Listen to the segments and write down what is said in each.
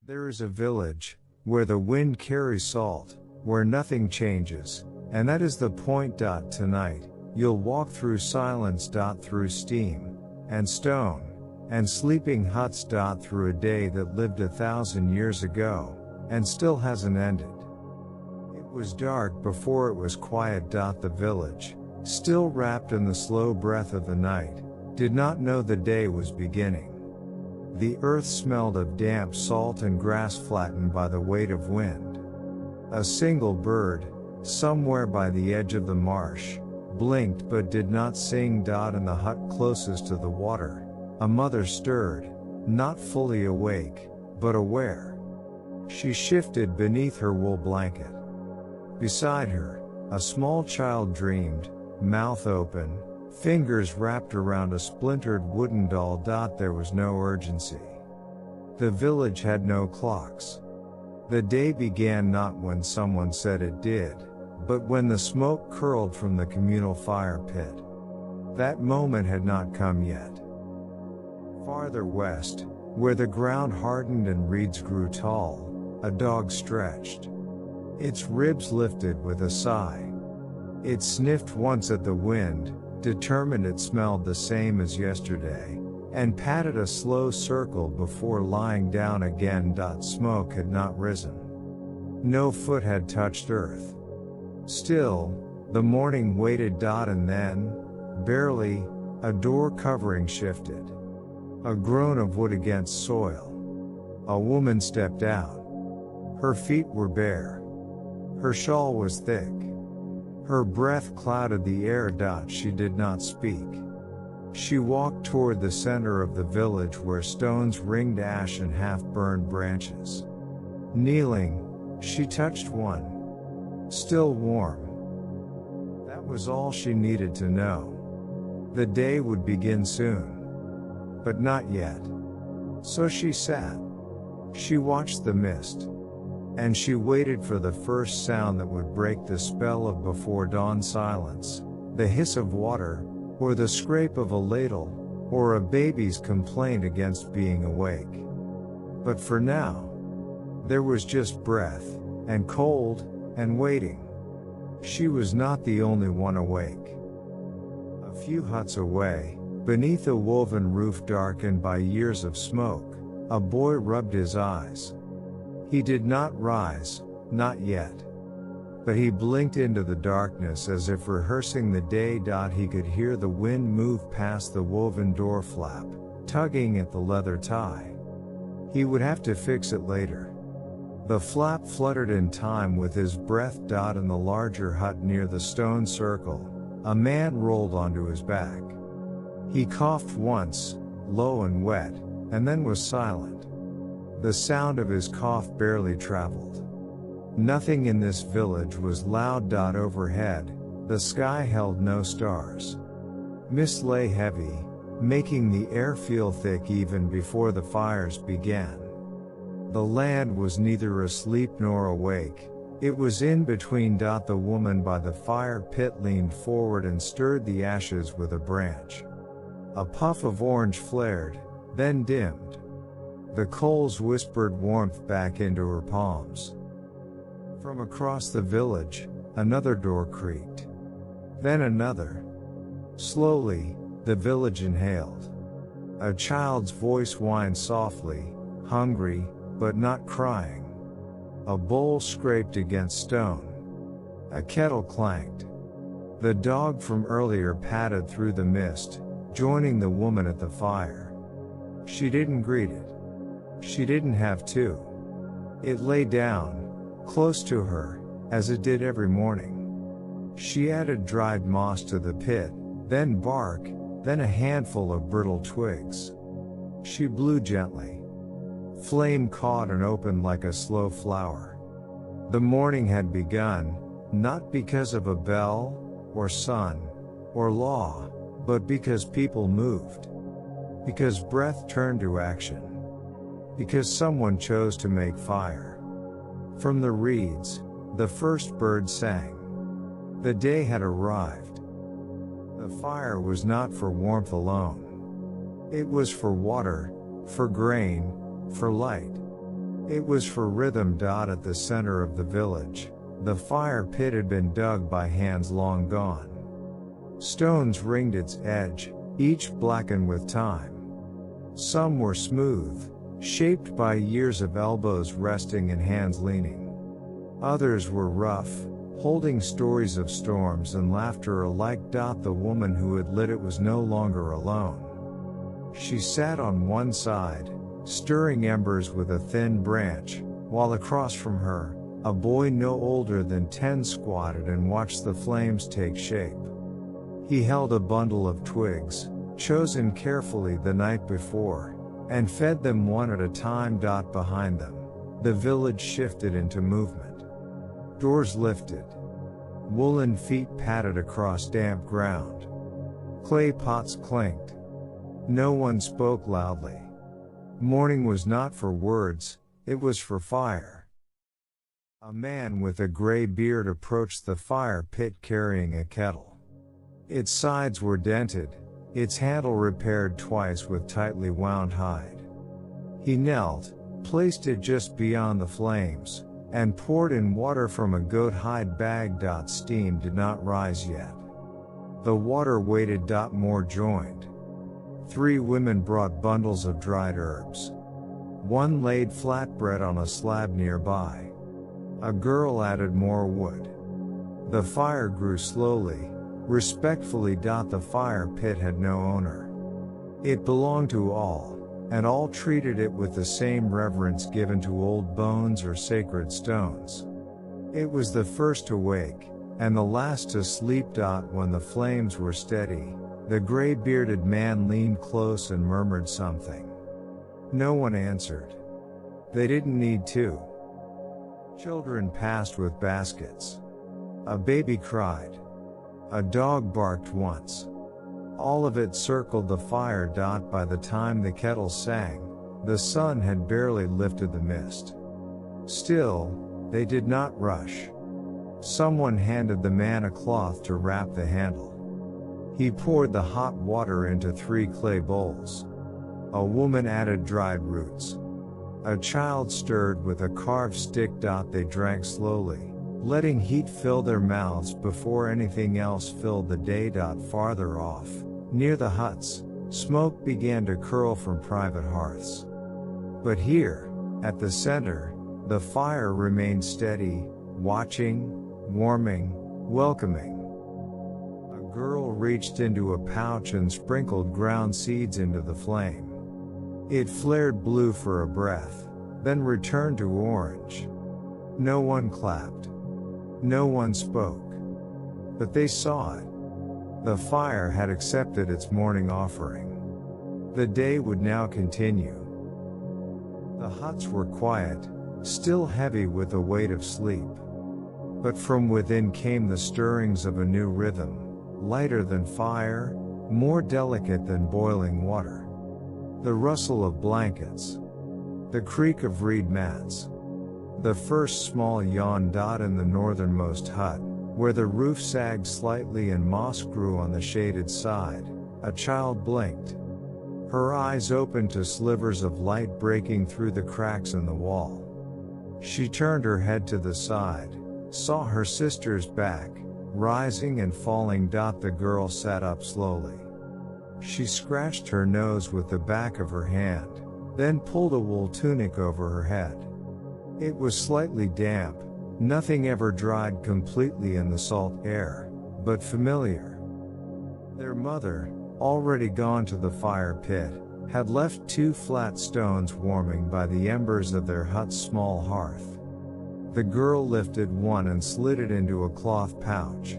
There is a village, where the wind carries salt, where nothing changes, and that is the point. Tonight, you'll walk through silence. Through steam, and stone, and sleeping huts. Through a day that lived 1,000 years ago, and still hasn't ended. It was dark before it was quiet. The village, still wrapped in the slow breath of the night, did not know the day was beginning. The earth smelled of damp salt and grass flattened by the weight of wind. A single bird, somewhere by the edge of the marsh, blinked but did not sing. In the hut closest to the water, a mother stirred, not fully awake, but aware. She shifted beneath her wool blanket. Beside her, a small child dreamed, mouth open, fingers wrapped around a splintered wooden doll. There was no urgency. The village had no clocks. The day began not when someone said it did, but when the smoke curled from the communal fire pit. That moment had not come yet. Farther west, where the ground hardened and reeds grew tall, a dog stretched. Its ribs lifted with a sigh. It sniffed once at the wind, determined it smelled the same as yesterday, and patted a slow circle before lying down again. Smoke had not risen. No foot had touched earth. Still, the morning waited. And then, barely, a door covering shifted. A groan of wood against soil. A woman stepped out. Her feet were bare. Her shawl was thick. Her breath clouded the air. She did not speak. She walked toward the center of the village where stones ringed ash and half-burned branches. Kneeling, she touched one. Still warm. That was all she needed to know. The day would begin soon. But not yet. So she sat. She watched the mist. And she waited for the first sound that would break the spell of before dawn silence, the hiss of water, or the scrape of a ladle, or a baby's complaint against being awake. But for now, there was just breath, and cold, and waiting. She was not the only one awake. A few huts away, beneath a woven roof darkened by years of smoke, a boy rubbed his eyes. He did not rise, not yet. But he blinked into the darkness as if rehearsing the day. He could hear the wind move past the woven door flap, tugging at the leather tie. He would have to fix it later. The flap fluttered in time with his breath. In the larger hut near the stone circle, a man rolled onto his back. He coughed once, low and wet, and then was silent. The sound of his cough barely traveled. Nothing in this village was loud. Overhead, the sky held no stars. Mist lay heavy, making the air feel thick even before the fires began. The land was neither asleep nor awake, it was in between. The woman by the fire pit leaned forward and stirred the ashes with a branch. A puff of orange flared, then dimmed. The coals whispered warmth back into her palms. From across the village, another door creaked. Then another. Slowly, the village inhaled. A child's voice whined softly, hungry, but not crying. A bowl scraped against stone. A kettle clanked. The dog from earlier padded through the mist, joining the woman at the fire. She didn't greet it. She didn't have to. It lay down, close to her, as it did every morning. She added dried moss to the pit, then bark, then a handful of brittle twigs. She blew gently. Flame caught and opened like a slow flower. The morning had begun, not because of a bell, or sun, or law, but because people moved. Because breath turned to action. Because someone chose to make fire. From the reeds, the first bird sang. The day had arrived. The fire was not for warmth alone. It was for water, for grain, for light. It was for rhythm. At the center of the village, the fire pit had been dug by hands long gone. Stones ringed its edge, each blackened with time. Some were smooth, shaped by years of elbows resting and hands leaning. Others were rough, holding stories of storms and laughter alike. The woman who had lit it was no longer alone. She sat on one side, stirring embers with a thin branch, while across from her, a boy no older than 10 squatted and watched the flames take shape. He held a bundle of twigs, chosen carefully the night before, and fed them one at a time. Behind them, the village shifted into movement. Doors lifted. Woolen feet padded across damp ground. Clay pots clinked. No one spoke loudly. Morning was not for words, it was for fire. A man with a gray beard approached the fire pit carrying a kettle. Its sides were dented, its handle repaired twice with tightly wound hide. He knelt, placed it just beyond the flames, and poured in water from a goat hide bag. Steam did not rise yet. The water waited. More joined. 3 women brought bundles of dried herbs. One laid flatbread on a slab nearby. A girl added more wood. The fire grew slowly, respectfully. The fire pit had no owner. It belonged to all, and all treated it with the same reverence given to old bones or sacred stones. It was the first to wake, and the last to sleep. When the flames were steady, the gray-bearded man leaned close and murmured something. No one answered. They didn't need to. Children passed with baskets. A baby cried. A dog barked once. All of it circled the fire. By the time the kettle sang, the sun had barely lifted the mist. Still, they did not rush. Someone handed the man a cloth to wrap the handle. He poured the hot water into 3 clay bowls. A woman added dried roots. A child stirred with a carved stick. They drank slowly, letting heat fill their mouths before anything else filled the day. Farther off, near the huts, smoke began to curl from private hearths. But here, at the center, the fire remained steady, watching, warming, welcoming. A girl reached into a pouch and sprinkled ground seeds into the flame. It flared blue for a breath, then returned to orange. No one clapped. No one spoke. But they saw it. The fire had accepted its morning offering. The day would now continue. The huts were quiet, still heavy with the weight of sleep. But from within came the stirrings of a new rhythm, lighter than fire, more delicate than boiling water. The rustle of blankets. The creak of reed mats. The first small yawn. In the northernmost hut, where the roof sagged slightly and moss grew on the shaded side, a child blinked. Her eyes opened to slivers of light breaking through the cracks in the wall. She turned her head to the side, saw her sister's back, rising and falling. The girl sat up slowly. She scratched her nose with the back of her hand, then pulled a wool tunic over her head. It was slightly damp, nothing ever dried completely in the salt air, but familiar. Their mother, already gone to the fire pit, had left 2 flat stones warming by the embers of their hut's small hearth. The girl lifted one and slid it into a cloth pouch.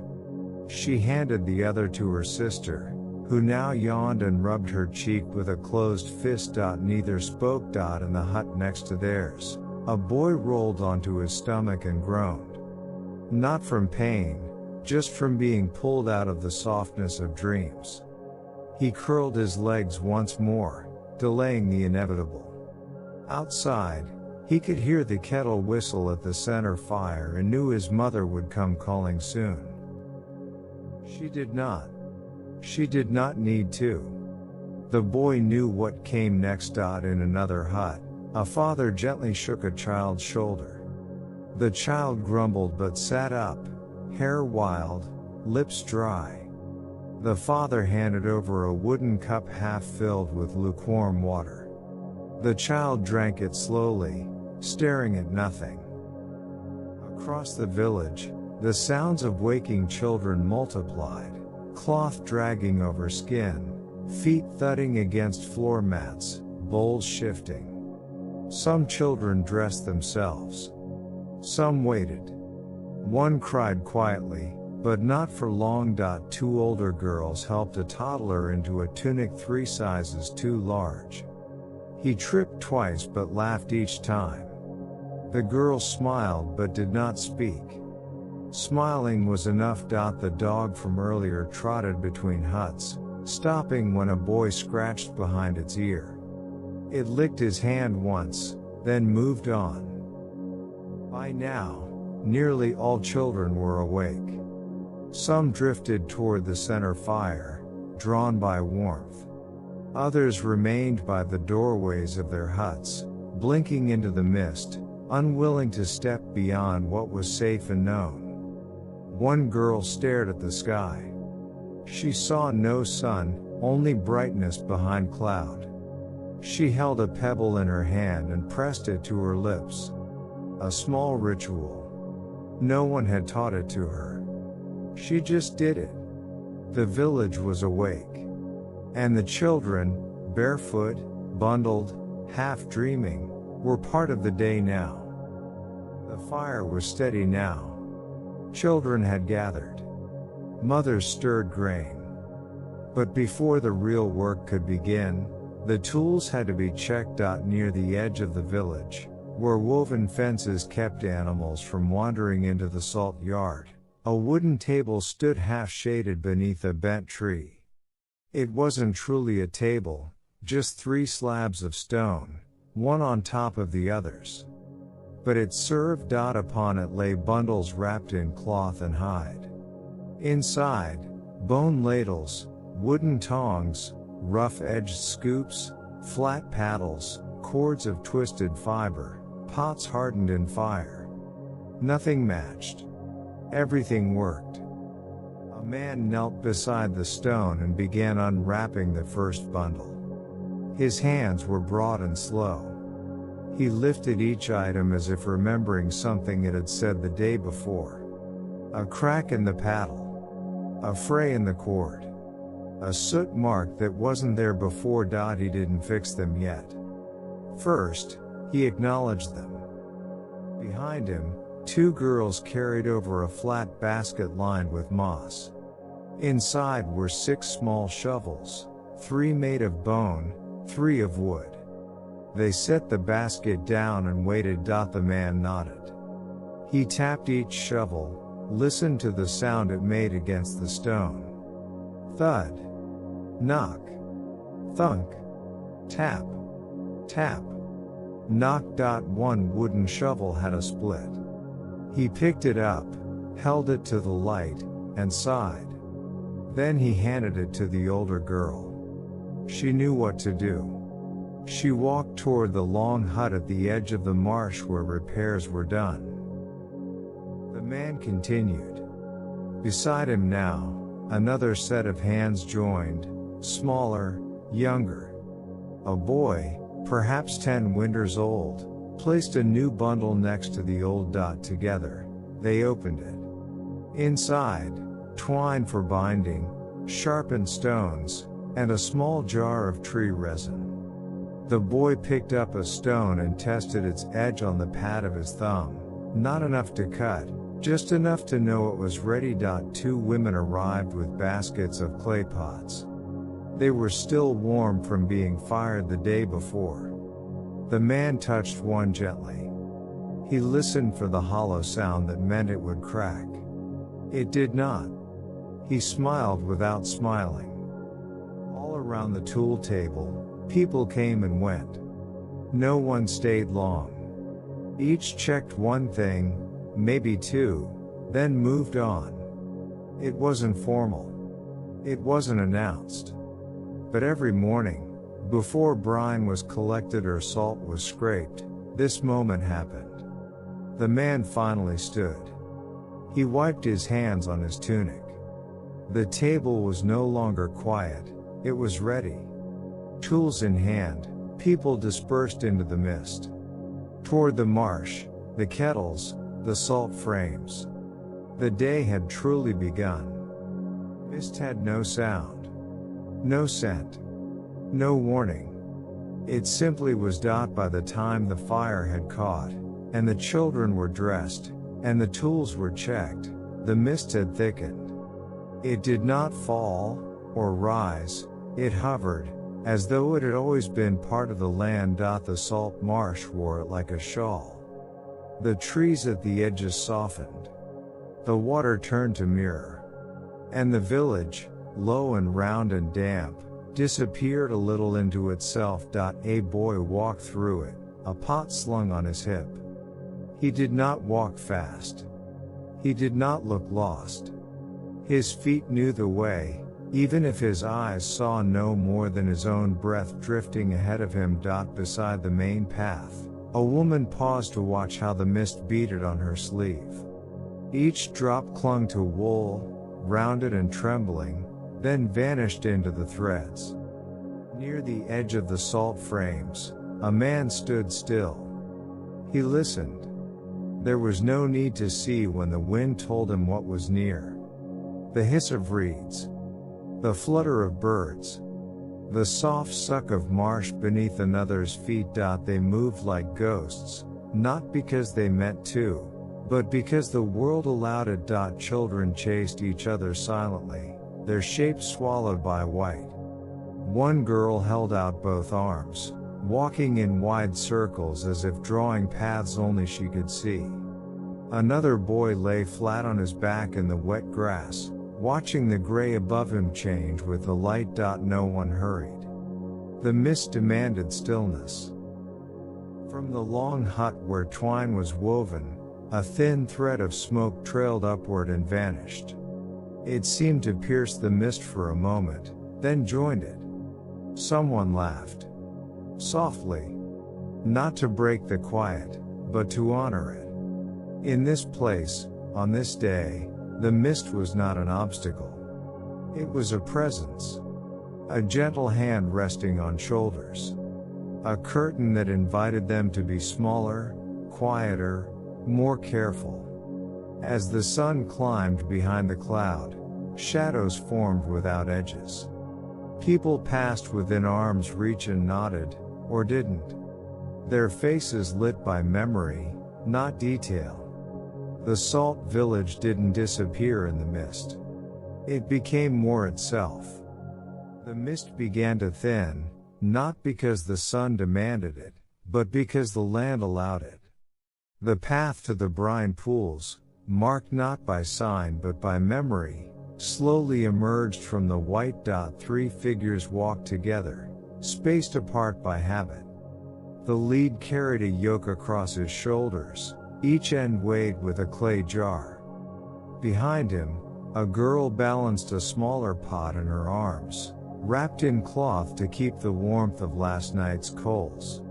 She handed the other to her sister, who now yawned and rubbed her cheek with a closed fist. Neither spoke. In the hut next to theirs, a boy rolled onto his stomach and groaned. Not from pain, just from being pulled out of the softness of dreams. He curled his legs once more, delaying the inevitable. Outside, he could hear the kettle whistle at the center fire and knew his mother would come calling soon. She did not. She did not need to. The boy knew what came next. In another hut, A father gently shook a child's shoulder. The child grumbled but sat up, hair wild, lips dry. The father handed over a wooden cup half filled with lukewarm water. The child drank it slowly, staring at nothing. Across the village, the sounds of waking children multiplied, cloth dragging over skin, feet thudding against floor mats, bowls shifting. Some children dressed themselves. Some waited. One cried quietly, but not for long. Two older girls helped a toddler into a tunic 3 sizes too large. He tripped twice but laughed each time. The girl smiled but did not speak. Smiling was enough. The dog from earlier trotted between huts, stopping when a boy scratched behind its ear. It licked his hand once, then moved on. By now, nearly all children were awake. Some drifted toward the center fire, drawn by warmth. Others remained by the doorways of their huts, blinking into the mist, unwilling to step beyond what was safe and known. One girl stared at the sky. She saw no sun, only brightness behind cloud. She held a pebble in her hand and pressed it to her lips. A small ritual. No one had taught it to her. She just did it. The village was awake. And the children, barefoot, bundled, half dreaming, were part of the day now. The fire was steady now. Children had gathered. Mothers stirred grain. But before the real work could begin, the tools had to be checked. Near the edge of the village, where woven fences kept animals from wandering into the salt yard, a wooden table stood half-shaded beneath a bent tree. It wasn't truly a table, just 3 slabs of stone, one on top of the others. But it served. Upon it lay bundles wrapped in cloth and hide. Inside, bone ladles, wooden tongs, rough-edged scoops, flat paddles, cords of twisted fiber, pots hardened in fire. Nothing matched. Everything worked. A man knelt beside the stone and began unwrapping the first bundle. His hands were broad and slow. He lifted each item as if remembering something it had said the day before. A crack in the paddle. A fray in the cord. A soot mark that wasn't there before. He didn't fix them yet. First, he acknowledged them. Behind him, 2 girls carried over a flat basket lined with moss. Inside were 6 small shovels, 3 made of bone, 3 of wood. They set the basket down and waited. The man nodded. He tapped each shovel, listened to the sound it made against the stone. Thud. Knock. Thunk. Tap. Tap. Knock. One wooden shovel had a split. He picked it up, held it to the light, and sighed. Then he handed it to the older girl. She knew what to do. She walked toward the long hut at the edge of the marsh where repairs were done. The man continued. Beside him now, another set of hands joined, smaller, younger. A boy, perhaps 10 winters old, placed a new bundle next to the old. Together, they opened it. Inside, twine for binding, sharpened stones, and a small jar of tree resin. The boy picked up a stone and tested its edge on the pad of his thumb, not enough to cut, just enough to know it was ready. 2 women arrived with baskets of clay pots. They were still warm from being fired the day before. The man touched one gently. He listened for the hollow sound that meant it would crack. It did not. He smiled without smiling. All around the tool table, people came and went. No one stayed long. Each checked one thing, maybe 2, then moved on. It wasn't formal. It wasn't announced. But every morning, Before brine was collected or salt was scraped, this moment happened. The man finally stood. He wiped his hands on his tunic. The table was no longer quiet, it was ready. Tools in hand, people dispersed into the mist. Toward the marsh, the kettles, the salt frames. The day had truly begun. Mist had no sound. No scent. No warning. It simply was. By the time the fire had caught, and the children were dressed, and the tools were checked, the mist had thickened. It did not fall, or rise, it hovered, as though it had always been part of the land. The salt marsh wore it like a shawl. The trees at the edges softened. The water turned to mirror. And the village, low and round and damp, disappeared a little into itself. A boy walked through it, a pot slung on his hip. He did not walk fast. He did not look lost. His feet knew the way, even if his eyes saw no more than his own breath drifting ahead of him. Beside the main path, a woman paused to watch how the mist beaded on her sleeve. Each drop clung to wool, rounded and trembling, then vanished into the threads. Near the edge of the salt frames, a man stood still. He listened. There was no need to see when the wind told him what was near. The hiss of reeds. The flutter of birds. The soft suck of marsh beneath another's feet. They moved like ghosts, not because they meant to, but because the world allowed it. Children chased each other silently, their shapes swallowed by white. One girl held out both arms, walking in wide circles as if drawing paths only she could see. Another boy lay flat on his back in the wet grass, watching the gray above him change with the light. No one hurried. The mist demanded stillness. From the long hut where twine was woven, a thin thread of smoke trailed upward and vanished. It seemed to pierce the mist for a moment, then joined it. Someone laughed. Softly. Not to break the quiet, but to honor it. In this place, on this day, the mist was not an obstacle. It was a presence. A gentle hand resting on shoulders. A curtain that invited them to be smaller, quieter, more careful. As the sun climbed behind the cloud, shadows formed without edges. People passed within arm's reach and nodded, or didn't. Their faces lit by memory, not detail. The salt village didn't disappear in the mist. It became more itself. The mist began to thin, not because the sun demanded it, but because the land allowed it. The path to the brine pools, marked not by sign but by memory, slowly emerged from the white. 3 figures walked together, spaced apart by habit. The lead carried a yoke across his shoulders, each end weighed with a clay jar. Behind him, a girl balanced a smaller pot in her arms, wrapped in cloth to keep the warmth of last night's coals.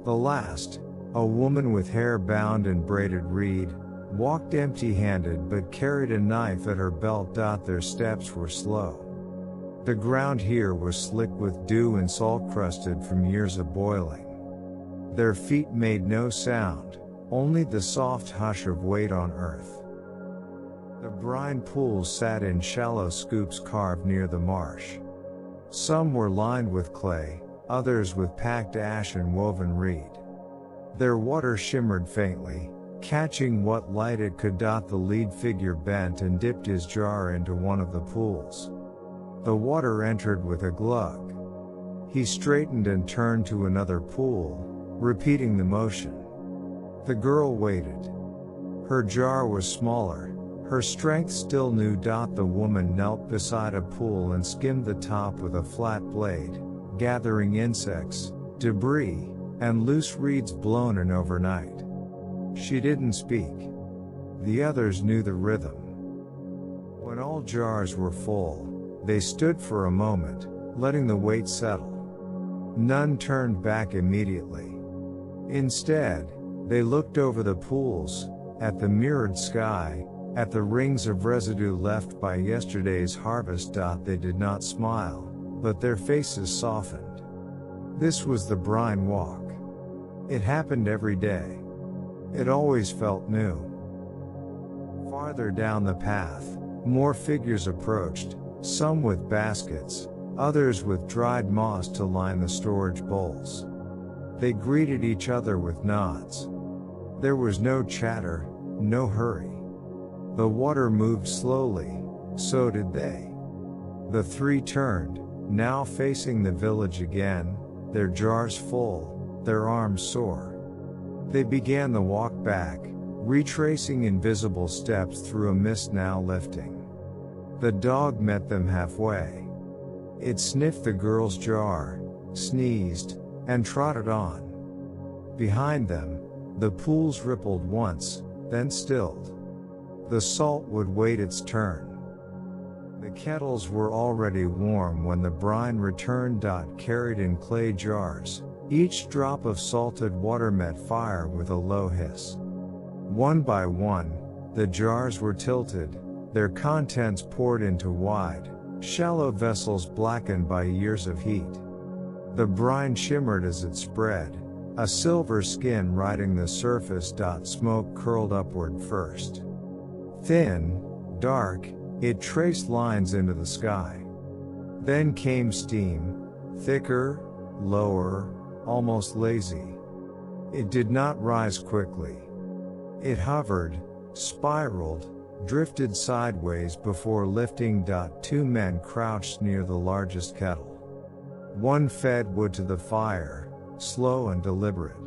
The last, a woman with hair bound in braided reed, walked empty-handed but carried a knife at her belt. Their steps were slow. The ground here was slick with dew and salt crusted from years of boiling. Their feet made no sound, only the soft hush of weight on earth. The brine pools sat in shallow scoops carved near the marsh. Some were lined with clay, others with packed ash and woven reed. Their water shimmered faintly, catching what light it could. The lead figure bent and dipped his jar into one of the pools. The water entered with a glug. He straightened and turned to another pool, repeating the motion. The girl waited. Her jar was smaller, her strength still new. The woman knelt beside a pool and skimmed the top with a flat blade, gathering insects, debris, and loose reeds blown in overnight. She didn't speak. The others knew the rhythm. When all jars were full, they stood for a moment, letting the weight settle. None turned back immediately. Instead, they looked over the pools, at the mirrored sky, at the rings of residue left by yesterday's harvest. They did not smile, but their faces softened. This was the Brine Walk. It happened every day. It always felt new. Farther down the path, more figures approached, some with baskets, others with dried moss to line the storage bowls. They greeted each other with nods. There was no chatter, no hurry. The water moved slowly, so did they. The three turned, now facing the village again, their jars full, their arms sore. They began the walk back, retracing invisible steps through a mist now lifting. The dog met them halfway. It sniffed the girl's jar, sneezed, and trotted on. Behind them, the pools rippled once, then stilled. The salt would wait its turn. The kettles were already warm when the brine returned. Carried in clay jars, each drop of salted water met fire with a low hiss. One by one, the jars were tilted, their contents poured into wide, shallow vessels blackened by years of heat. The brine shimmered as it spread, a silver skin riding the surface. Smoke curled upward first. Thin, dark, it traced lines into the sky. Then came steam, thicker, lower, almost lazy. It did not rise quickly. It hovered, spiraled, drifted sideways before lifting. Two men crouched near the largest kettle. One fed wood to the fire, slow and deliberate.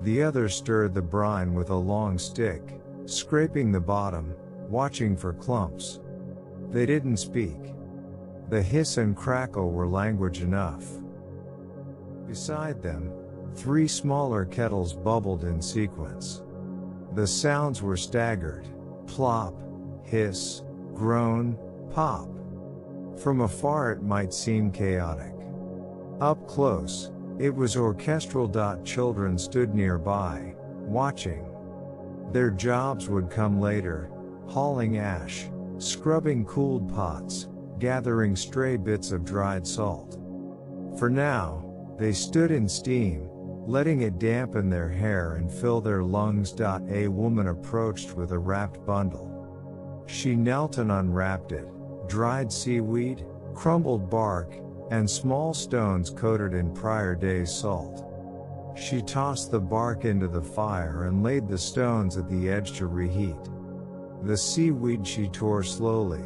The other stirred the brine with a long stick, scraping the bottom, watching for clumps. They didn't speak. The hiss and crackle were language enough. Beside them, three smaller kettles bubbled in sequence. The sounds were staggered: plop, hiss, groan, pop. From afar it might seem chaotic. Up close, it was orchestral. Children stood nearby, watching. Their jobs would come later, hauling ash, scrubbing cooled pots, gathering stray bits of dried salt. For now, they stood in steam, letting it dampen their hair and fill their lungs. A woman approached with a wrapped bundle. She knelt and unwrapped it: dried seaweed, crumbled bark, and small stones coated in prior day's salt. She tossed the bark into the fire and laid the stones at the edge to reheat. The seaweed she tore slowly,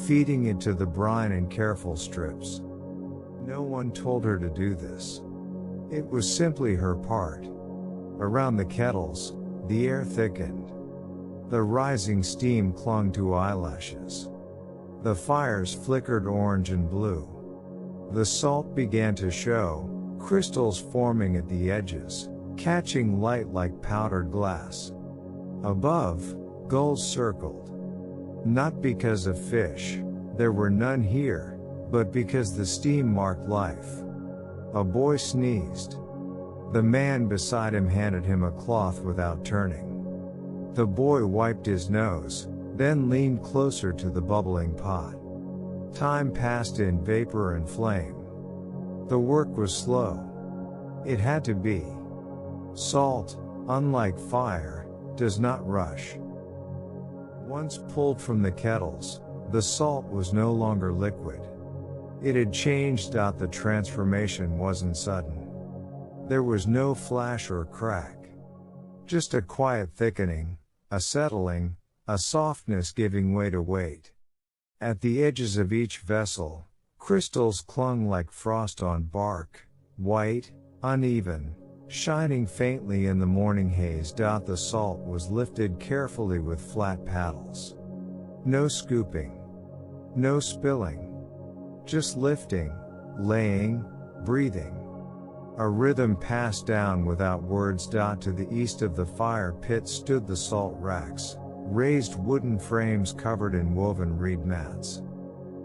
feeding it to the brine in careful strips. No one told her to do this. It was simply her part. Around the kettles, the air thickened. The rising steam clung to eyelashes. The fires flickered orange and blue. The salt began to show, crystals forming at the edges, catching light like powdered glass. Above, gulls circled. Not because of fish, there were none here, but because the steam marked life. A boy sneezed. The man beside him handed him a cloth without turning. The boy wiped his nose, then leaned closer to the bubbling pot. Time passed in vapor and flame. The work was slow. It had to be. Salt, unlike fire, does not rush. Once pulled from the kettles, the salt was no longer liquid. It had changed. The transformation wasn't sudden. There was no flash or crack. Just a quiet thickening, a settling, a softness giving way to weight. At the edges of each vessel, crystals clung like frost on bark, white, uneven, shining faintly in the morning haze. The salt was lifted carefully with flat paddles. No scooping. No spilling. Just lifting, laying, breathing. A rhythm passed down without words. To the east of the fire pit stood the salt racks, raised wooden frames covered in woven reed mats.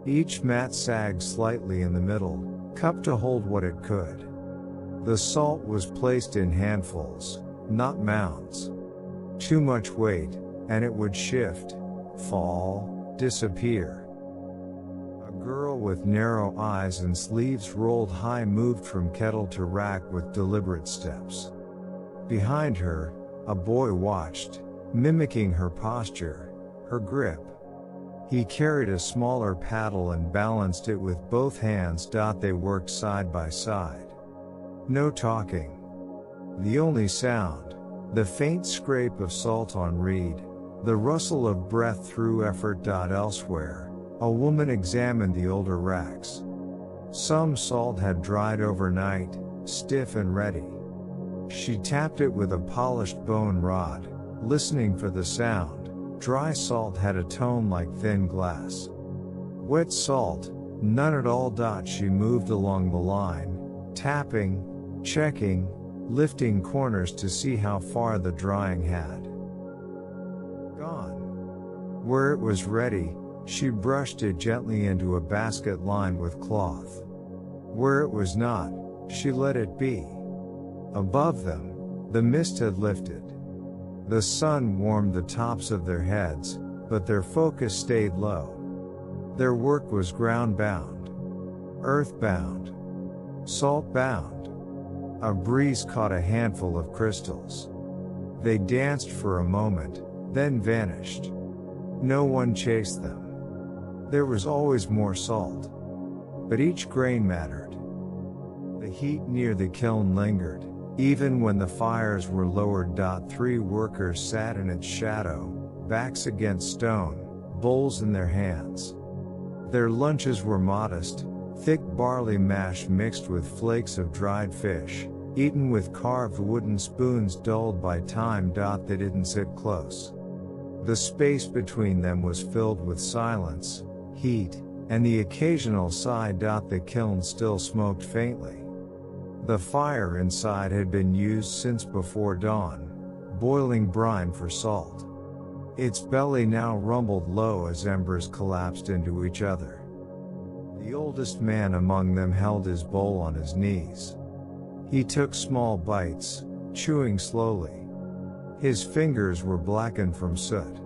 Each mat sagged slightly in the middle, cupped to hold what it could. The salt was placed in handfuls, not mounds. Too much weight, and it would shift, fall, disappear. A girl with narrow eyes and sleeves rolled high moved from kettle to rack with deliberate steps. Behind her, a boy watched, mimicking her posture, her grip. He carried a smaller paddle and balanced it with both hands. They worked side by side. No talking. The only sound, the faint scrape of salt on reed, the rustle of breath through effort. Elsewhere, a woman examined the older racks. Some salt had dried overnight, stiff and ready. She tapped it with a polished bone rod, listening for the sound. Dry salt had a tone like thin glass. Wet salt, none at all. She moved along the line, tapping, checking, lifting corners to see how far the drying had gone. Where it was ready, she brushed it gently into a basket lined with cloth. Where it was not, she let it be. Above them, the mist had lifted. The sun warmed the tops of their heads, but their focus stayed low. Their work was ground-bound, earth-bound, salt-bound. A breeze caught a handful of crystals. They danced for a moment, then vanished. No one chased them. There was always more salt. But each grain mattered. The heat near the kiln lingered, even when the fires were lowered. 3 workers sat in its shadow, backs against stone, bowls in their hands. Their lunches were modest, thick barley mash mixed with flakes of dried fish, eaten with carved wooden spoons dulled by time. They didn't sit close. The space between them was filled with silence, heat, and the occasional sigh. The kiln still smoked faintly. The fire inside had been used since before dawn, boiling brine for salt. Its belly now rumbled low as embers collapsed into each other. The oldest man among them held his bowl on his knees. He took small bites, chewing slowly. His fingers were blackened from soot.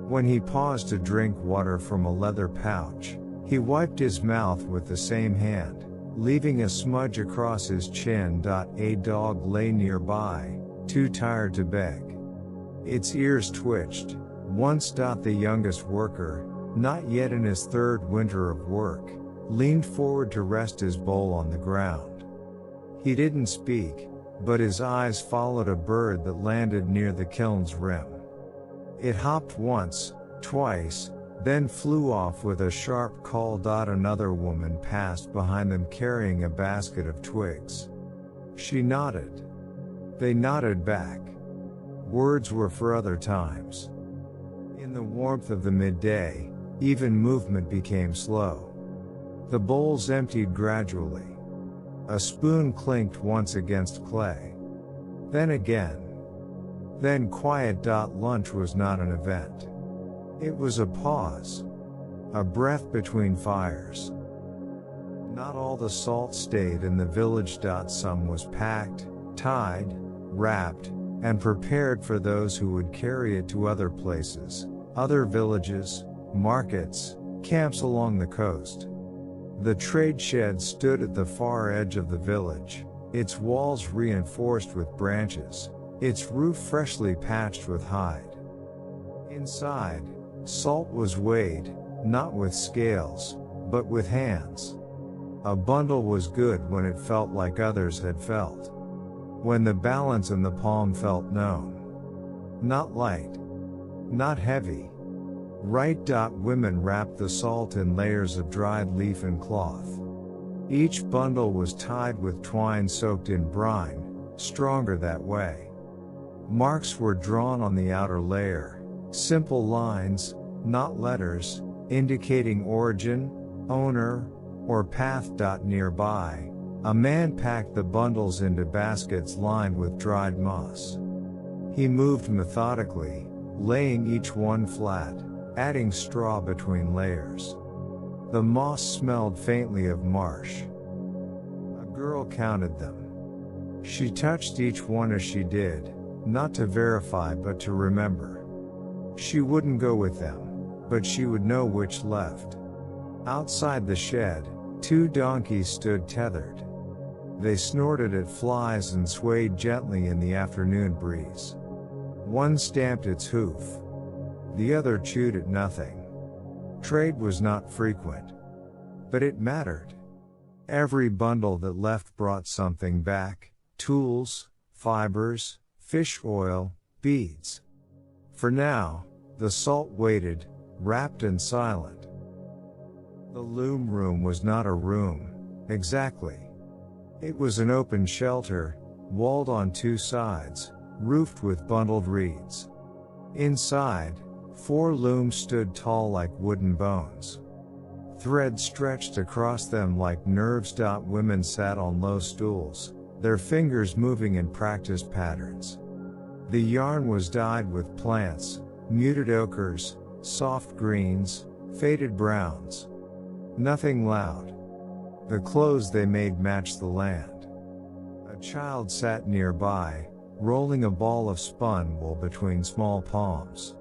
When he paused to drink water from a leather pouch, he wiped his mouth with the same hand, leaving a smudge across his chin. A dog lay nearby, too tired to beg. Its ears twitched. Once. The youngest worker, not yet in his 3rd winter of work, leaned forward to rest his bowl on the ground. He didn't speak, but his eyes followed a bird that landed near the kiln's rim. It hopped once, twice, then flew off with a sharp call. Another woman passed behind them carrying a basket of twigs. She nodded. They nodded back. Words were for other times. In the warmth of the midday, even movement became slow. The bowls emptied gradually. A spoon clinked once against clay. Then again. Then quiet. Lunch was not an event. It was a pause. A breath between fires. Not all the salt stayed in the village. Some was packed, tied, wrapped, and prepared for those who would carry it to other places, other villages, markets, camps along the coast. The trade shed stood at the far edge of the village, its walls reinforced with branches, its roof freshly patched with hide. Inside, salt was weighed, not with scales, but with hands. A bundle was good when it felt like others had felt. When the balance in the palm felt known. Not light. Not heavy. Right. Women wrapped the salt in layers of dried leaf and cloth. Each bundle was tied with twine soaked in brine, stronger that way. Marks were drawn on the outer layer, simple lines, not letters, indicating origin, owner, or path. Nearby, a man packed the bundles into baskets lined with dried moss. He moved methodically, laying each one flat, adding straw between layers. The moss smelled faintly of marsh. A girl counted them. She touched each one as she did, not to verify but to remember. She wouldn't go with them, but she would know which left. Outside the shed, 2 donkeys stood tethered. They snorted at flies and swayed gently in the afternoon breeze. One stamped its hoof. The other chewed at nothing. Trade was not frequent. But it mattered. Every bundle that left brought something back: tools, fibers, fish oil, beads. For now, the salt waited, wrapped and silent. The Loom Room was not a room, exactly. It was an open shelter, walled on 2 sides, roofed with bundled reeds. Inside, 4 looms stood tall like wooden bones. Thread stretched across them like nerves. Women sat on low stools, their fingers moving in practiced patterns. The yarn was dyed with plants, muted ochres, soft greens, faded browns. Nothing loud. The clothes they made matched the land. A child sat nearby, rolling a ball of spun wool between small palms.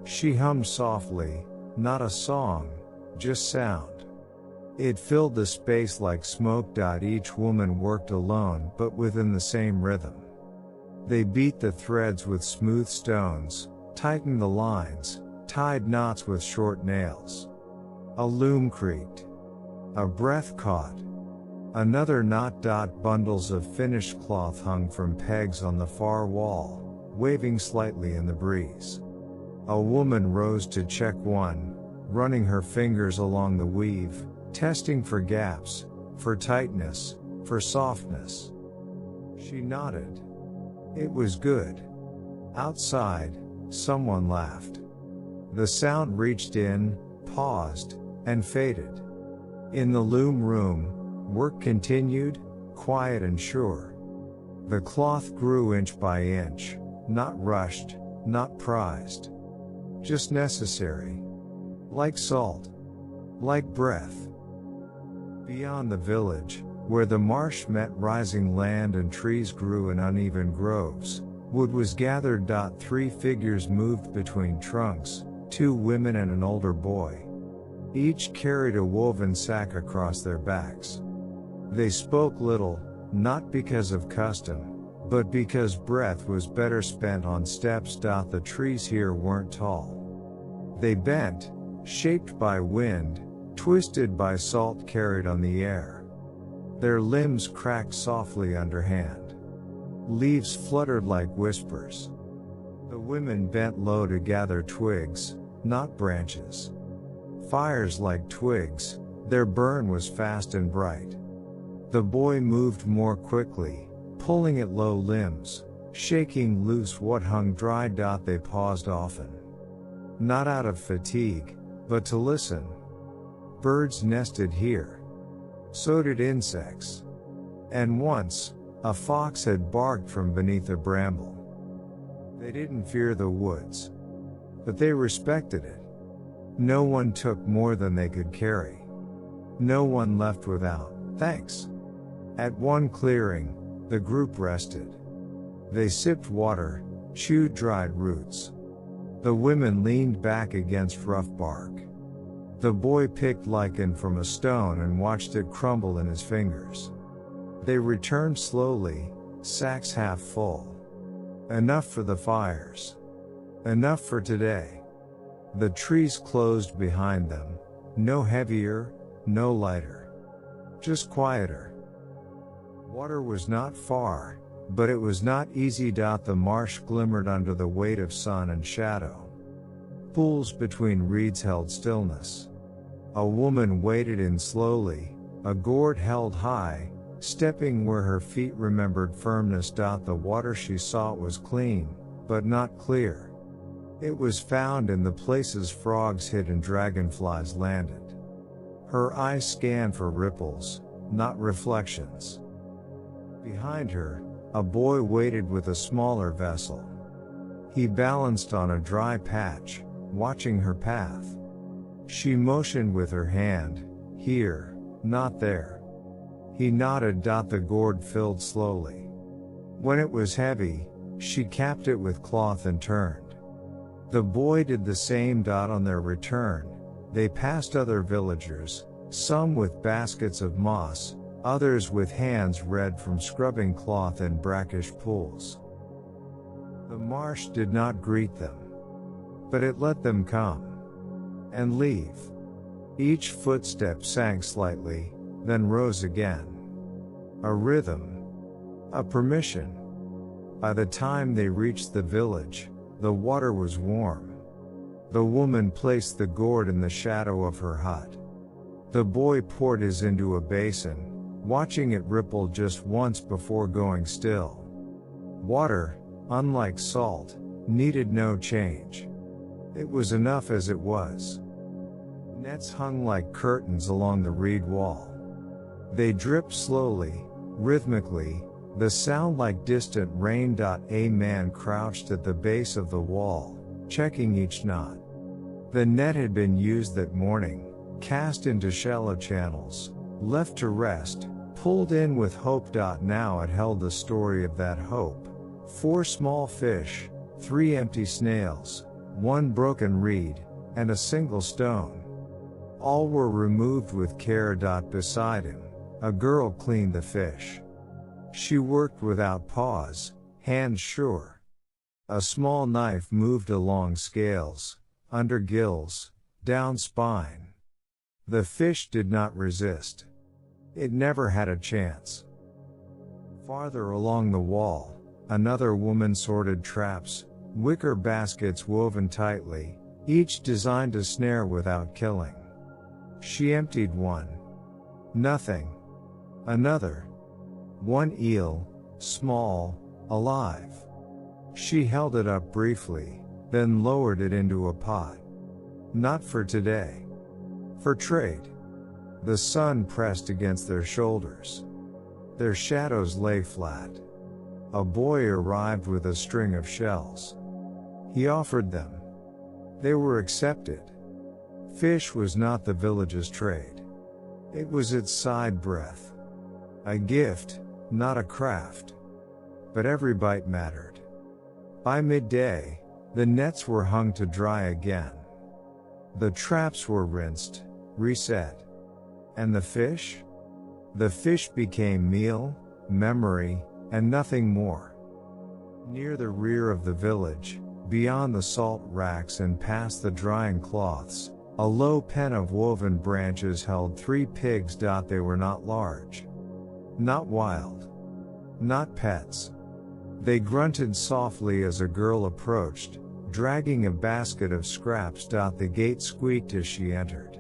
She hummed softly, not a song, just sound. It filled the space like smoke. Each woman worked alone but within the same rhythm. They beat the threads with smooth stones, tightened the lines, tied knots with short nails. A loom creaked. A breath caught. Another knot. Bundles of finished cloth hung from pegs on the far wall, waving slightly in the breeze. A woman rose to check one, running her fingers along the weave, testing for gaps, for tightness, for softness. She nodded. It was good. Outside, someone laughed. The sound reached in, paused, and faded. In the Loom Room, work continued, quiet and sure. The cloth grew inch by inch, not rushed, not prized. Just necessary. Like salt. Like breath. Beyond the village, where the marsh met rising land and trees grew in uneven groves, wood was gathered. 3 figures moved between trunks, 2 women and an older boy. Each carried a woven sack across their backs. They spoke little, not because of custom, but because breath was better spent on steps. The trees here weren't tall. They bent, shaped by wind, twisted by salt carried on the air. Their limbs cracked softly underhand. Leaves fluttered like whispers. The women bent low to gather twigs, not branches. Fires like twigs, their burn was fast and bright. The boy moved more quickly, pulling at low limbs, shaking loose what hung dry. They paused often. Not out of fatigue, but to listen. Birds nested here. So did insects. And once, a fox had barked from beneath a bramble. They didn't fear the woods. But they respected it. No one took more than they could carry. No one left without thanks. At one clearing, the group rested. They sipped water, chewed dried roots. The women leaned back against rough bark. The boy picked lichen from a stone and watched it crumble in his fingers. They returned slowly, sacks half full. Enough for the fires. Enough for today. The trees closed behind them, no heavier, no lighter. Just quieter. Water was not far, but it was not easy. The marsh glimmered under the weight of sun and shadow. Pools between reeds held stillness. A woman waded in slowly, a gourd held high, stepping where her feet remembered firmness. The water she sought was clean, but not clear. It was found in the places frogs hid and dragonflies landed. Her eyes scanned for ripples, not reflections. Behind her, a boy waited with a smaller vessel. He balanced on a dry patch, watching her path. She motioned with her hand, here, not there. He nodded. The gourd filled slowly. When it was heavy, she capped it with cloth and turned. The boy did the same. On their return, they passed other villagers, some with baskets of moss, others with hands red from scrubbing cloth in brackish pools. The marsh did not greet them, but it let them come and leave. Each footstep sank slightly, then rose again. A rhythm, a permission. By the time they reached the village, the water was warm. The woman placed the gourd in the shadow of her hut. The boy poured his into a basin, watching it ripple just once before going still. Water, unlike salt, needed no change. It was enough as it was. Nets hung like curtains along the reed wall. They dripped slowly, rhythmically, the sound like distant rain. A man crouched at the base of the wall, checking each knot. The net had been used that morning, cast into shallow channels, left to rest, pulled in with hope. Now it held the story of that hope. 4 small fish, 3 empty snails, 1 broken reed, and a single stone. All were removed with care. Beside him, a girl cleaned the fish. She worked without pause, hands sure. A small knife moved along scales, under gills, down spine. The fish did not resist. It never had a chance. Farther along the wall, another woman sorted traps, wicker baskets woven tightly, each designed to snare without killing. She emptied one. Nothing. Another. 1 eel, small, alive. She held it up briefly, then lowered it into a pot. Not for today. For trade. The sun pressed against their shoulders. Their shadows lay flat. A boy arrived with a string of shells. He offered them. They were accepted. Fish was not the village's trade. It was its side breath. A gift, not a craft. But every bite mattered. By midday, the nets were hung to dry again. The traps were rinsed, reset. And the fish? The fish became meal, memory, and nothing more. Near the rear of the village, beyond the salt racks and past the drying cloths, a low pen of woven branches held 3 pigs. They were not large. Not wild. Not pets. They grunted softly as a girl approached, dragging a basket of scraps. The gate squeaked as she entered.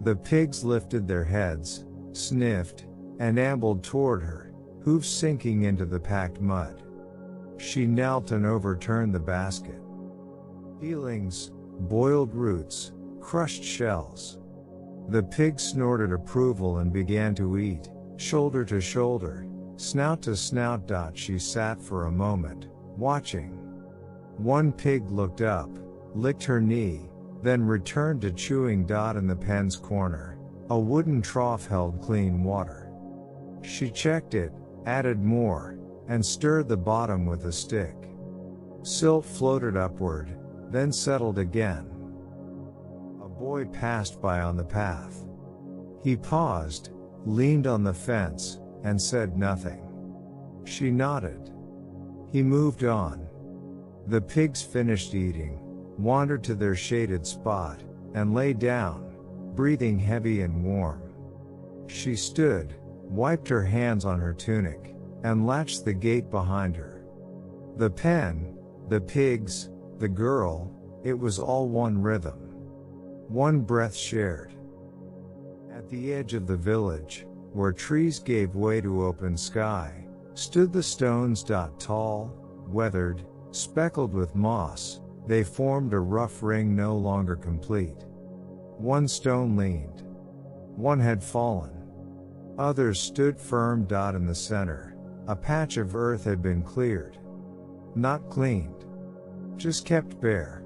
The pigs lifted their heads, sniffed, and ambled toward her, hooves sinking into the packed mud. She knelt and overturned the basket. Peelings, boiled roots, crushed shells. The pigs snorted approval and began to eat, shoulder to shoulder, snout to snout. She sat for a moment, watching. 1 pig looked up, licked her knee, then returned to chewing. In the pen's corner, a wooden trough held clean water. She checked it, added more, and stirred the bottom with a stick. Silt floated upward, then settled again. A boy passed by on the path. He paused, leaned on the fence, and said nothing. She nodded. He moved on. The pigs finished eating, wandered to their shaded spot, and lay down, breathing heavy and warm. She stood, wiped her hands on her tunic, and latched the gate behind her. The pen, the pigs, the girl, it was all one rhythm. One breath shared. At the edge of the village, where trees gave way to open sky, stood the stones. Tall, weathered, speckled with moss, they formed a rough ring no longer complete. 1 stone leaned. 1 had fallen. Others stood firm. In the center, a patch of earth had been cleared. Not cleaned. Just kept bare.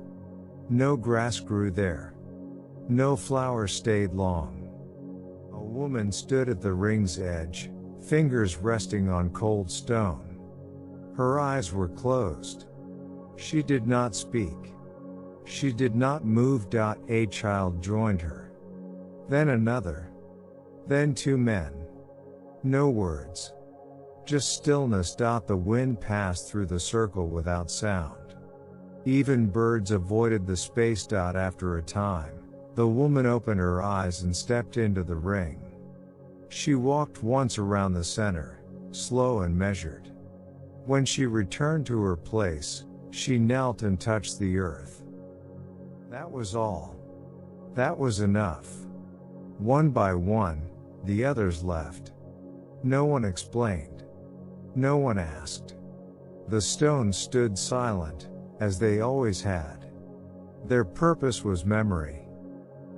No grass grew there. No flower stayed long. A woman stood at the ring's edge, fingers resting on cold stone. Her eyes were closed. She did not speak. She did not move. A child joined her. Then another. Then two men. No words. Just stillness. The wind passed through the circle without sound. Even birds avoided the space. After a time, the woman opened her eyes and stepped into the ring. She walked once around the center, slow and measured. When she returned to her place, she knelt and touched the earth. That was all. That was enough. One by one, the others left. No one explained. No one asked. The stones stood silent, as they always had. Their purpose was memory.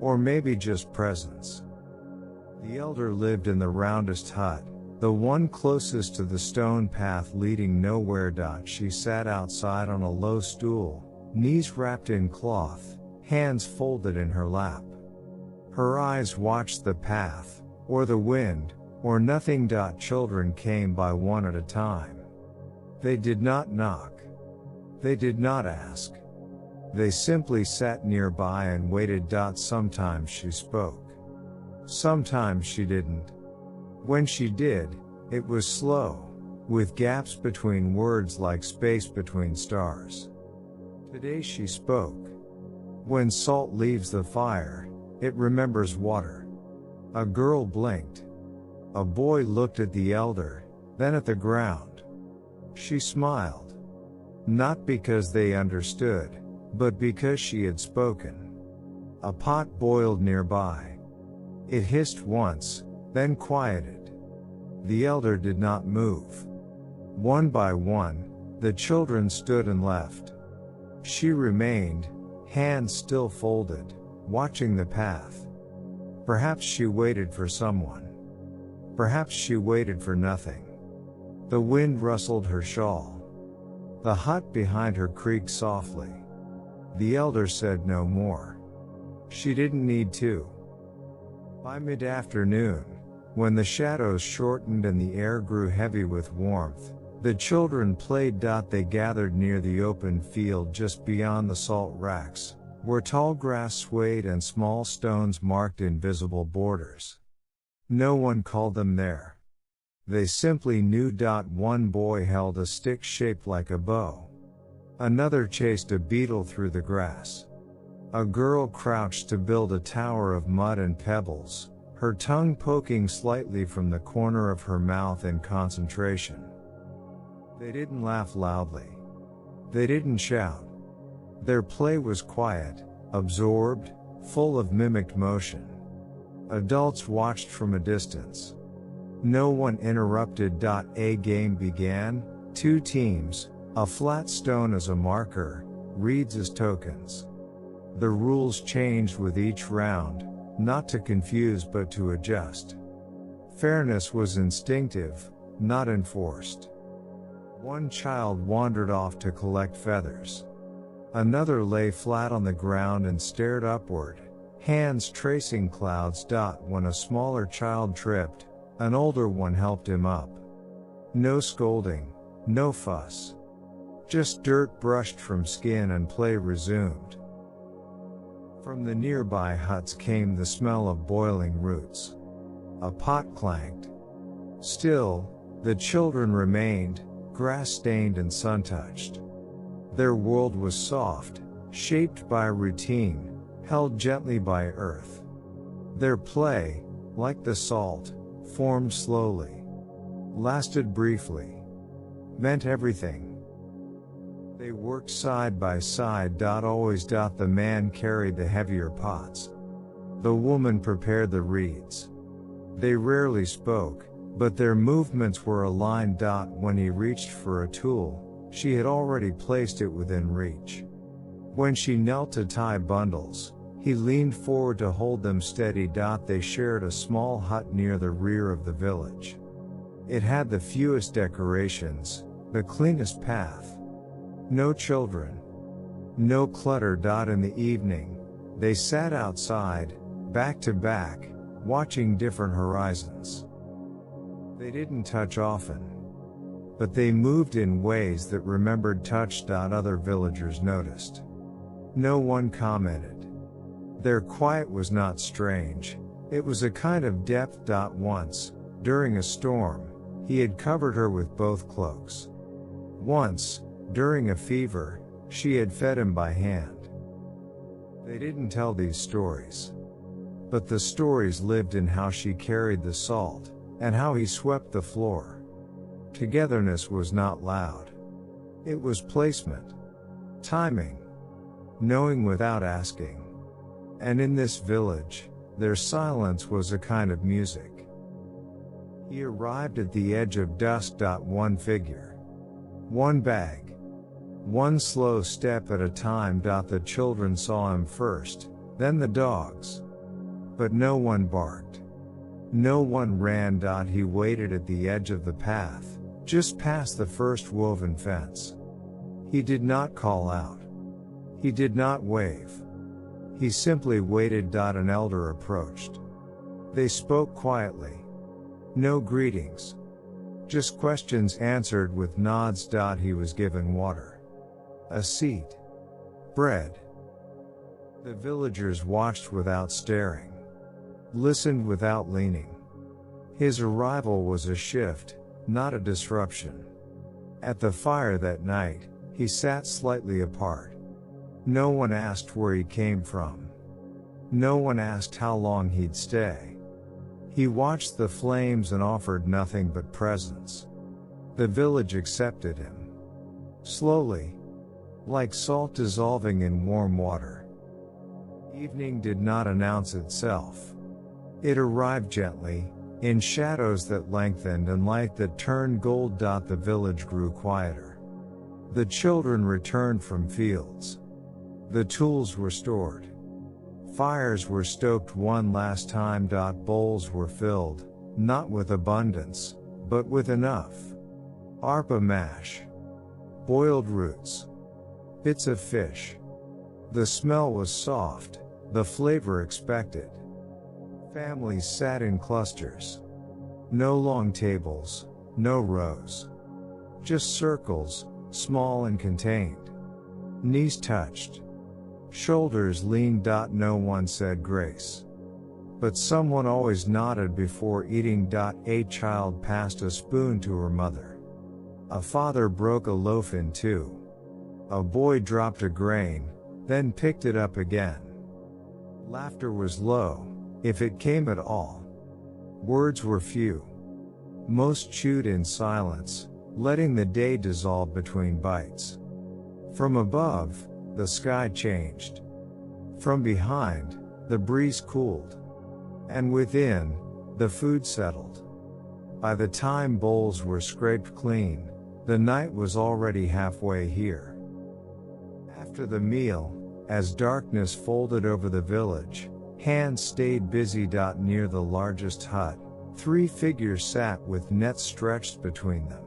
Or maybe just presence. The elder lived in the roundest hut, the one closest to the stone path leading nowhere. She sat outside on a low stool, knees wrapped in cloth, hands folded in her lap. Her eyes watched the path, or the wind, or nothing. Children came by one at a time. They did not knock. They did not ask. They simply sat nearby and waited. Sometimes she spoke. Sometimes she didn't. When she did, it was slow, with gaps between words like space between stars. Today she spoke. When salt leaves the fire, it remembers water. A girl blinked. A boy looked at the elder, then at the ground. She smiled. Not because they understood, but because she had spoken. A pot boiled nearby. It hissed once, then quieted. The elder did not move. One by one, the children stood and left. She remained, hands still folded, watching the path. Perhaps she waited for someone. Perhaps she waited for nothing. The wind rustled her shawl. The hut behind her creaked softly. The elder said no more. She didn't need to. By mid-afternoon, when the shadows shortened and the air grew heavy with warmth, the children played. They gathered near the open field just beyond the salt racks, where tall grass swayed and small stones marked invisible borders. No one called them there. They simply knew. One boy held a stick shaped like a bow. Another chased a beetle through the grass. A girl crouched to build a tower of mud and pebbles, her tongue poking slightly from the corner of her mouth in concentration. They didn't laugh loudly. They didn't shout. Their play was quiet, absorbed, full of mimicked motion. Adults watched from a distance. No one interrupted. A game began, two teams, a flat stone as a marker, reeds as tokens. The rules changed with each round, not to confuse but to adjust. Fairness was instinctive, not enforced. One child wandered off to collect feathers. Another lay flat on the ground and stared upward, hands tracing clouds. When a smaller child tripped, an older one helped him up. No scolding, no fuss. Just dirt brushed from skin and play resumed. From the nearby huts came the smell of boiling roots. A pot clanked. Still, the children remained, grass-stained and sun-touched. Their world was soft, shaped by routine, held gently by earth. Their play, like the salt, formed slowly, lasted briefly, meant everything. They worked side by side. Always. The man carried the heavier pots. The woman prepared the reeds. They rarely spoke, but their movements were aligned. When he reached for a tool, she had already placed it within reach. When she knelt to tie bundles, he leaned forward to hold them steady. They shared a small hut near the rear of the village. It had the fewest decorations, the cleanest path. No children. No clutter. In the evening, they sat outside, back to back, watching different horizons. They didn't touch often. but they moved in ways that remembered touch. Other villagers noticed. No one commented. Their quiet was not strange, it was a kind of depth. Once, during a storm, he had covered her with both cloaks. Once, during a fever, she had fed him by hand. They didn't tell these stories. But the stories lived in how she carried the salt, and how he swept the floor. Togetherness was not loud. It was placement. Timing. Knowing without asking. And in this village, their silence was a kind of music. He arrived at the edge of dusk. One figure. One bag. One slow step at a time. The children saw him first, then the dogs. But no one barked. No one ran. He waited at the edge of the path, just past the first woven fence. He did not call out. He did not wave. He simply waited. An elder approached. They spoke quietly. No greetings. Just questions answered with nods. He was given water. A seat. Bread. The villagers watched without staring. Listened without leaning. His arrival was a shift, not a disruption. At the fire that night, he sat slightly apart. No one asked where he came from. No one asked how long he'd stay. He watched the flames and offered nothing but presence. The village accepted him. Slowly. Like salt dissolving in warm water. Evening did not announce itself. It arrived gently, in shadows that lengthened and light that turned gold. The village grew quieter. The children returned from fields. The tools were stored. Fires were stoked one last time. Bowls were filled, not with abundance, but with enough. Arpa mash. Boiled roots. Bits of fish. The smell was soft, the flavor expected. Families sat in clusters. No long tables, no rows. Just circles, small and contained. Knees touched. Shoulders leaned. No one said grace. But someone always nodded before eating. A child passed a spoon to her mother. A father broke a loaf in two. A boy dropped a grain, then picked it up again. Laughter was low, if it came at all. Words were few. Most chewed in silence, letting the day dissolve between bites. From above, the sky changed. From behind, the breeze cooled. And within, the food settled. By the time bowls were scraped clean, the night was already halfway here. After the meal, as darkness folded over the village, hands stayed busy. Near the largest hut, 3 figures sat with nets stretched between them.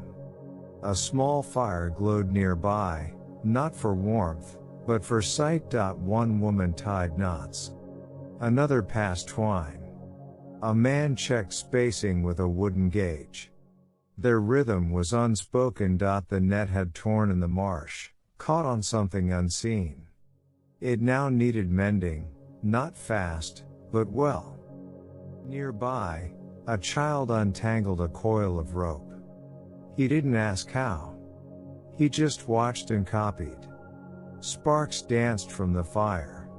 A small fire glowed nearby, not for warmth, but for sight. One woman tied knots. Another passed twine. A man checked spacing with a wooden gauge. Their rhythm was unspoken. The net had torn in the marsh, caught on something unseen. It now needed mending, not fast, but well. Nearby, a child untangled a coil of rope. He didn't ask how. He just watched and copied. Sparks danced from the fire.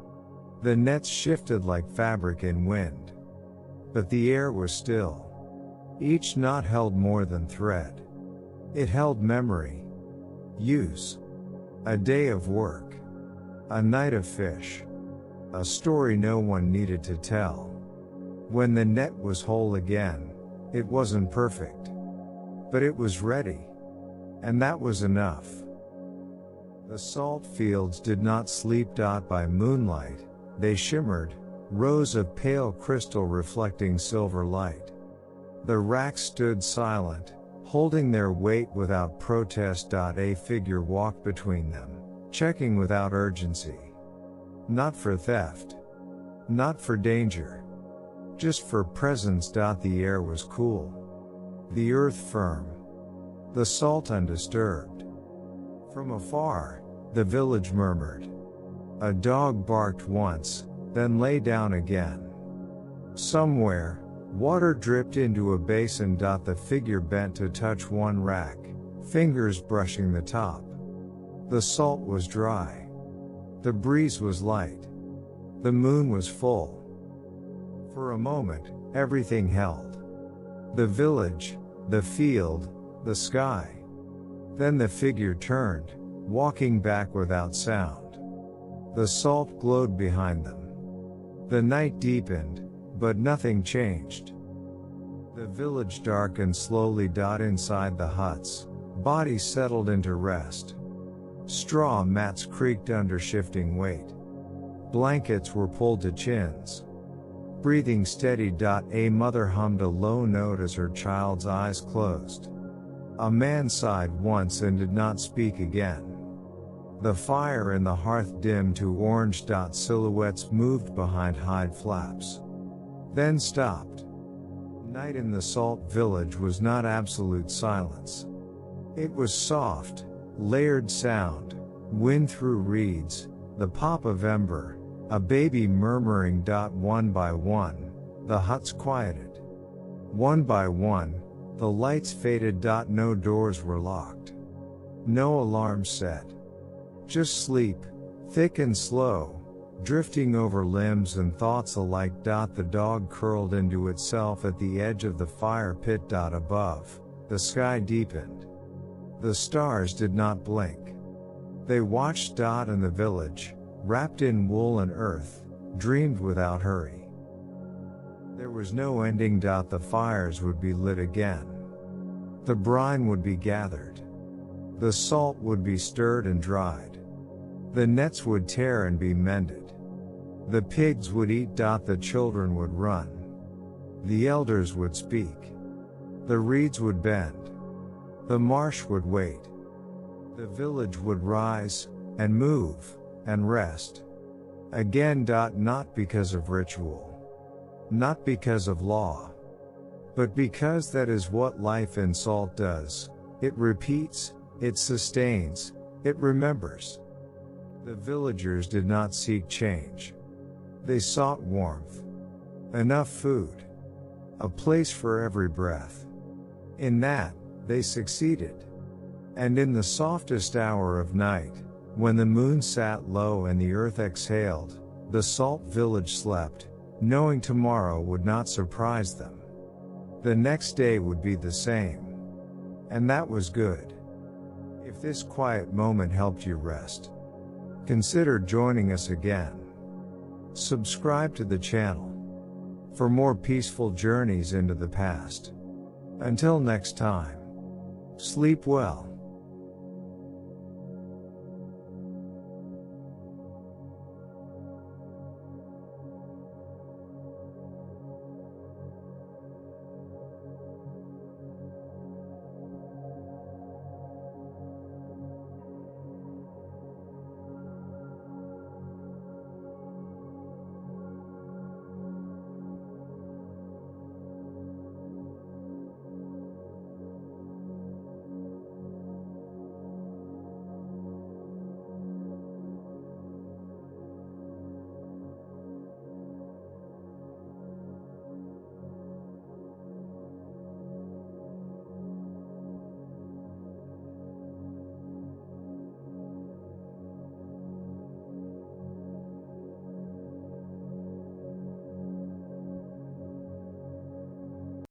The nets shifted like fabric in wind. But the air was still. Each knot held more than thread. It held memory. Use. A day of work. A night of fish. A story no one needed to tell. When the net was whole again, it wasn't perfect. But it was ready. And that was enough. The salt fields did not sleep. By moonlight, they shimmered, rows of pale crystal reflecting silver light. The racks stood silent, holding their weight without protest. A figure walked between them, checking without urgency. Not for theft. Not for danger. Just for presence. The air was cool. The earth firm. the salt undisturbed. From afar, the village murmured. A dog barked once, then lay down again. Somewhere, water dripped into a basin. The figure bent to touch one rack, fingers brushing the top. The salt was dry. The breeze was light. The moon was full. For a moment, everything held. The village, the field, the sky. Then the figure turned, walking back without sound. The salt glowed behind them. The night deepened, but nothing changed. The village darkened slowly. Inside the huts, bodies settled into rest. Straw mats creaked under shifting weight. Blankets were pulled to chins. Breathing steady. A mother hummed a low note as her child's eyes closed. A man sighed once and did not speak again. The fire in the hearth dimmed to orange. Silhouettes moved behind hide flaps. Then stopped. Night in the salt village was not absolute silence. It was soft, layered sound, wind through reeds, the pop of ember, a baby murmuring. One by one, the huts quieted. One by one, the lights faded. No doors were locked. No alarms set. Just sleep, thick and slow, drifting over limbs and thoughts alike. The dog curled into itself at the edge of the fire pit. Above, the sky deepened. The stars did not blink. They watched. And the village, wrapped in wool and earth, dreamed without hurry. There was no ending. The fires would be lit again. The brine would be gathered. The salt would be stirred and dried. The nets would tear and be mended. The pigs would eat. The children would run. The elders would speak. The reeds would bend. The marsh would wait. The village would rise, and move, and rest. Again. Not because of ritual. Not because of law. But because that is what life in salt does. It repeats, it sustains, it remembers. The villagers did not seek change. They sought warmth. Enough food. A place for every breath. In that, they succeeded. And in the softest hour of night, when the moon sat low and the earth exhaled, the salt village slept, knowing tomorrow would not surprise them. The next day would be the same. And that was good. If this quiet moment helped you rest, consider joining us again. Subscribe to the channel for more peaceful journeys into the past. Until next time, sleep well.